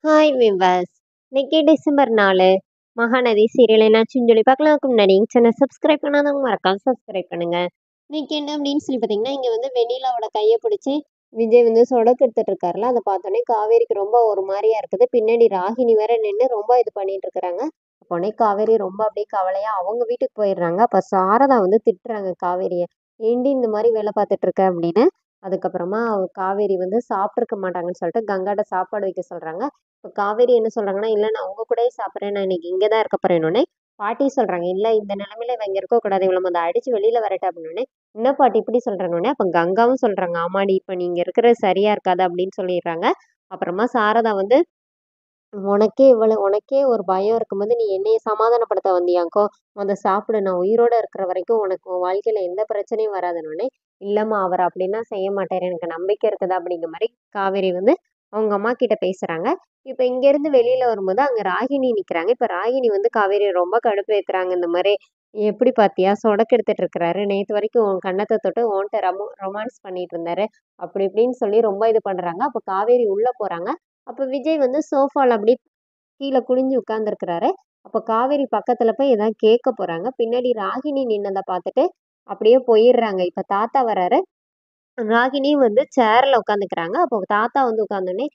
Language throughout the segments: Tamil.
Hi viewers. இன்னைக்கு டிசம்பர் 4 மகாநதி சீரியல் என்னாச்சுன்னு சொல்லி பார்க்கலாம்க்கு முன்னாடி சேனல் சப்ஸ்கிரைப் பண்ணாதவங்க மறக்காம சப்ஸ்கிரைப் பண்ணுங்க. இன்னைக்கு என்ன அப்படின்னு சொல்லி பார்த்தீங்கன்னா, இங்கே வந்து வெண்ணிலாவோட கையை பிடிச்சி விஜய் வந்து சொடக்கு எடுத்துட்டு இருக்காருல, அதை பார்த்தோன்னே காவேரிக்கு ரொம்ப ஒரு மாதிரியா இருக்குது. பின்னாடி ராகினி வேற நின்று ரொம்ப இது பண்ணிட்டு இருக்கிறாங்க. அப்போனே காவேரி ரொம்ப அப்படியே கவலையா அவங்க வீட்டுக்கு போயிடுறாங்க. அப்போ சாரதா வந்து திட்டுறாங்க காவேரியை, ஏண்டி இந்த மாதிரி வேலை பார்த்துட்டு இருக்க அப்படின்னு. அதுக்கப்புறமா காவேரி வந்து சாப்பிட்ருக்க மாட்டாங்கன்னு சொல்லிட்டு கங்காட்ட சாப்பாடு வைக்க சொல்றாங்க. இப்போ காவேரி என்ன சொல்றாங்கன்னா, இல்லை நான் உங்க கூடயே சாப்பிட்றேன், நான் இன்னைக்கு இங்கே தான் இருக்க போறேன்னொடனே பாட்டி சொல்றாங்க, இல்லை இந்த நிலைமையில இவ இங்கே இருக்கக்கூடாது, இவ்வளோ அதை அடிச்சு வெளியில வரட்ட அப்படின்னோடனே, என்ன பாட்டி இப்படி சொல்றேன்னொடனே அப்போ கங்காவும் சொல்றாங்க, ஆமாடி இப்போ நீங்க இருக்கிறது சரியா இருக்காது அப்படின்னு சொல்லிடுறாங்க. அப்புறமா சாரதா வந்து உனக்கே ஒரு பயம் இருக்கும்போது நீ என்னைய சமாதானப்படுத்த வந்தியாக்கோ, சாப்பிடு, நான் உயிரோட இருக்கிற வரைக்கும் உனக்கு உன் வாழ்க்கையில எந்த பிரச்சனையும் வராதுன்னொடனே, இல்லம்மா அவர் அப்படின்னா செய்ய மாட்டாரு, எனக்கு நம்பிக்கை இருக்குது அப்படிங்கிற மாதிரி காவேரி வந்து அவங்க அம்மா கிட்ட பேசுறாங்க. இப்ப இங்க இருந்து வெளியில வரும்போது அங்க ராகினி நிக்கிறாங்க. இப்ப ராகினி வந்து காவேரி ரொம்ப கடுப்பேத்துறாங்க. இந்த மாதிரி எப்படி பாத்தியா சொடக்கு எடுத்துட்டு இருக்கிறாரு, நேத்து வரைக்கும் உன் கண்ணத்தை தொட்டு உன்கிட்ட ரொமான்ஸ் பண்ணிட்டு இருந்தாரு, அப்படி இப்படின்னு சொல்லி ரொம்ப இது பண்றாங்க. அப்ப காவேரி உள்ள போறாங்க. அப்ப விஜய் வந்து சோஃபால அப்படி கீழே குனிஞ்சு உட்கார்ந்துருக்கிறாரு. அப்ப காவேரி பக்கத்துல போய் ஏதாவது கேட்க போறாங்க. பின்னாடி ராகினி நின்னதை பார்த்துட்டு அப்படியே போயிடுறாங்க. இப்ப தாத்தா வராரு. ராகினியும் வந்து சேர்ல உட்காந்துக்கிறாங்க. அப்போ தாத்தா வந்து உட்காந்தோடனே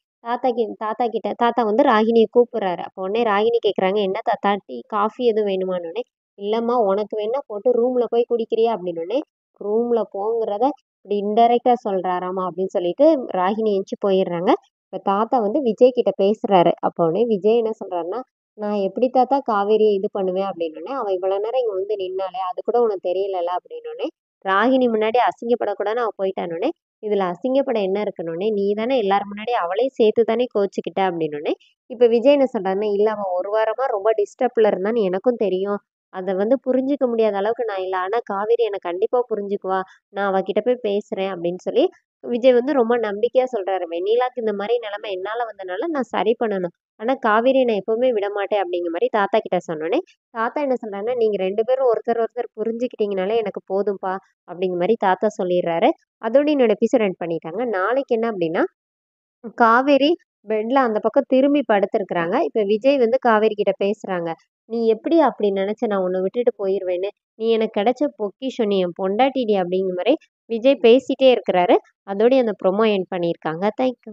தாத்தா வந்து ராகினியை கூப்பிடுறாரு. அப்போ உடனே ராகினி கேட்குறாங்க, என்ன தாத்தா டீ காஃபி எதுவும் வேணுமான்னொடனே, இல்லம்மா உனக்கு வேணா போட்டு ரூம்ல போய் குடிக்கிறியா அப்படின்னோடனே, ரூம்ல போங்கிறத இப்படி இன்டைரக்டா சொல்றாராமா அப்படின்னு சொல்லிட்டு ராகினி எந்திச்சு போயிடுறாங்க. இப்போ தாத்தா வந்து விஜய் கிட்ட பேசுறாரு. அப்போ உடனே விஜய் என்ன சொல்றாருன்னா, நான் எப்படி தாத்தா காவேரியை இது பண்ணுவேன் அப்படின்னோடனே, அவ இவ்வளவு நேரம் இங்க வந்து நின்னாலே அது கூட உனக்கு தெரியலல்ல அப்படின்னோடனே, ராகினி முன்னாடி அசிங்கப்படக்கூடாதுன்னு அவ போயிட்டானோடனே, இதுல அசிங்கப்பட என்ன இருக்கணும்னே, நீ தானே எல்லாரும் முன்னாடி அவளையும் சேர்த்து தானே கோச்சுக்கிட்ட அப்படின்னோடனே, இப்ப விஜய் என்ன சொல்றாருன்னா, இல்ல அவன் ஒரு வாரமா ரொம்ப டிஸ்டர்ப்ல இருந்தான்னு எனக்கும் தெரியும், அதை வந்து புரிஞ்சுக்க முடியாத அளவுக்கு நான் இல்லை, ஆனா காவேரி என்னை கண்டிப்பா புரிஞ்சுக்குவா, நான் அவகிட்ட போய் பேசுறேன் அப்படின்னு சொல்லி விஜய் வந்து ரொம்ப நம்பிக்கையா சொல்றாரு. வெண்ணிலாக்கு இந்த மாதிரி நிலைமை என்னால வந்தனால நான் சரி பண்ணணும், ஆனா காவேரியை நான் எப்பவுமே விட மாட்டேன் அப்படிங்கிற மாதிரி தாத்தா கிட்ட சொன்னோன்னே, தாத்தா என்ன சொல்றாருன்னா, நீங்க 2 பேரும் ஒருத்தர் ஒருத்தர் புரிஞ்சுக்கிட்டீங்கனாலே எனக்கு போதும்பா அப்படிங்கிற மாதிரி தாத்தா சொல்லிடுறாரு. அதோட என்னோட எபிசோட் எண்ட் பண்ணிட்டாங்க. நாளைக்கு என்ன அப்படின்னா, காவேரி பெட்ல அந்த பக்கம் திரும்பி படுத்திருக்கிறாங்க. இப்ப விஜய் வந்து காவேரி கிட்ட பேசுறாங்க. நீ எப்படி அப்படி நினைச்ச நான் உன்னை விட்டுட்டு போயிருவேன்னு, நீ எனக்கு கிடைச்ச பொக்கிஷம், நீ என் பொண்டாட்டிடி அப்படிங்கிற மாதிரி விஜய் பேசிட்டே இருக்கிறாரு. அதோட அந்த ப்ரொமோ எண்ட் பண்ணியிருக்காங்க. தேங்க்யூ.